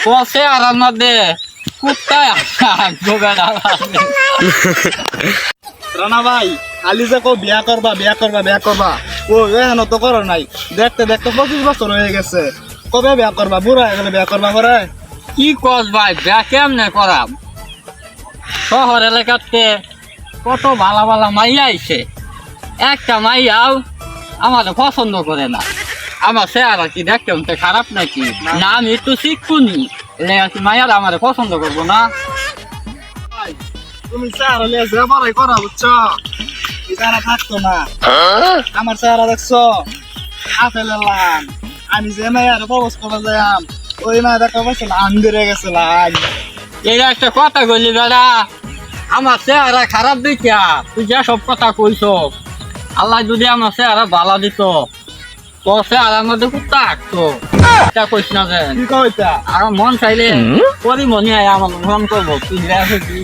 পথে আর মধ্যে কুত্তায় রানা ভাই খালি যে বিয়া করবা ও এখন তো করো নাই দেখতে দেখতে 25 বছর হয়ে গেছে কবে বিয়া করবা বুড়া হয়ে গেলে বিয়া করবা পরে কি কস ভাই বিয়া কেমনে করাম শহর এলাকাতে কত ভালা ভালা মাইয়া আইছে একটা মাইয়াও আমার পছন্দ করে না আমার চেহারা কি দেখতে উঠতে খারাপ নাকি না আমি একটু শিখুনি মাইয়ার আমার পছন্দ করবো না তুমি চেহারা লিয়ে যে বড়াই করা বুঝছো এই চেহারা থাকতো না আমার চেহারা দেখছো আপেলের লান আমি যে মেয়ের প্রপোজ করে যাইম ওই মেয়ে দেখা পাইছিল আন্দিরে গেছিলাম এটা একটা কথা বলি দাদা আমার চেহারা খারাপ দেখিয়া তুই যা সব কথা কইছ আল্লাহ যদি আমার চেহারা ভালো দিত তোর চেহারার মধ্যে খুব থাকতো এটা কইস না যে কি কইতা আর মন চাইলে পরিমনি আয় আমার মন করবো তুই কি